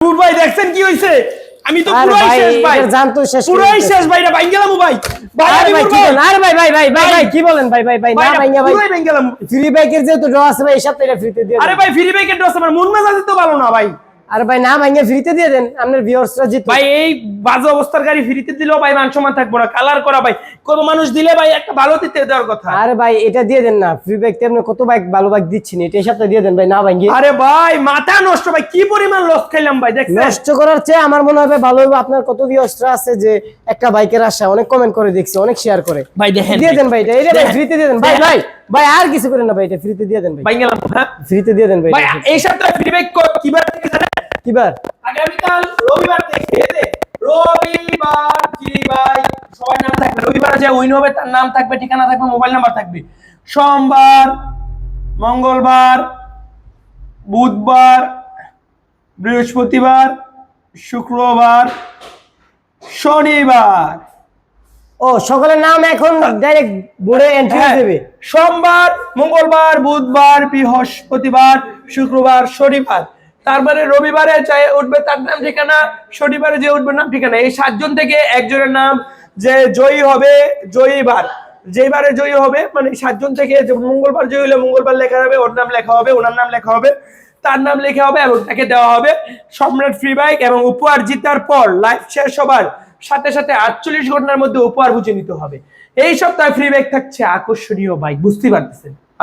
ভাই দেখছেন কি হইছে? আমি তো পুরাই শেষ ভাই, জানতো শেষ পুরাই শেষ ভাই, না ভাই গেলাম ভাই। ভাই আরে ভাই কি বলেন? আরে ভাই ভাই ভাই ভাই ভাই কি বলেন ভাই ভাই ভাই না ভাইয়া ভাই পুরাই গেলাম। ফ্রি বাইকের যেহেতু ড্র আছে ভাই এই সপ্তাহে ফ্রিতে দিয়ে দেন। আরে ভাই ফ্রি বাইকের ড্রস আমার মন মেজাজ তো ভালো না ভাই। আরে ভাই না ভাইয়া ফ্রিতে দিয়ে দেন, আপনার ভিউয়ার্সরা জিত ভাই এই বাজে অবস্থার গাড়ি ফ্রিতে দিলেও ভাই মান সম্মান থাকবো না, কালার করা ভাই কত মানুষ দিলে ভাই একটা ভালো দিতে দেওয়ার কথা। আরে ভাই এটা দিয়ে দেন না, ফ্রি বাইক তেমনি কত বাইক ভালো বাইক দিচ্ছেন, এটা এই সপ্তাহে দিয়ে দেন ভাই না ভাই। আরে ভাই মাথা নষ্ট ভাই, কি পরিমাণ লস খাইলাম ভাই দেখছেন। নষ্ট করার চেয়ে আমার মনে হয় ভালো হবে, আপনার কত ভিউয়ার্সরা আছে যে একটা বাইকের আশা অনেক কমেন্ট করে দেখছি, অনেক শেয়ার করে। ভাই দেখেন দিয়ে দেন ভাই, এটা ভাই ফ্রিতে দিয়ে দেন ভাই ভাই ভাই আর কিছু করেন না ভাই, এটা ফ্রিতে দিয়ে দেন ভাই। ভাই গেলাম হ্যাঁ ফ্রিতে দিয়ে দেন ভাই। ভাই এই সপ্তাহে ফ্রি বাইক কিবার থেকে জানেন? কিবার আগামীকাল রবিবার থেকে রবিবার কি ভাই সবার নাম থাকবে, রবিবার যে উইন হবে তার নাম থাকবে, ঠিকানা থাকবে, মোবাইল নাম্বার থাকবে। সোমবার, মঙ্গলবার, বুধবার, বৃহস্পতিবার, শুক্রবার, শনিবার। ও সকলের নাম এখন ডাইরেক্ট বোর্ডে এন্ট্রি দেবে। সোমবার, মঙ্গলবার, বুধবার, বৃহস্পতিবার, শুক্রবার, শনিবার। তারপরে রবিবারে চাই উঠবে তার নাম ঠিকানা, শনিবারে যে উঠবে নাম ঠিকানা। এই 7 জন থেকে একজনের নাম যে জয়ী হবে, জয়ীবার যেবারে জয়ী হবে মানে 7 জন থেকে, মঙ্গলবার জয়ী হলে মঙ্গলবার লেখা হবে, ওর নাম লেখা হবে, ওনার নাম লেখা হবে, তার নাম লেখা হবে এবং তাকে দেওয়া হবে সম্রাট ফ্রি বাইক। এবং উপহার জিতার পর লাইভ শেষ সবার সাথে সাথে 48 ঘন্টার মধ্যে উপহার বুঝে নিতে হবে। এই সপ্তাহে ফ্রি বাইক থাকছে আকর্ষণীয় বাইক, বুঝতে পারতেছেন।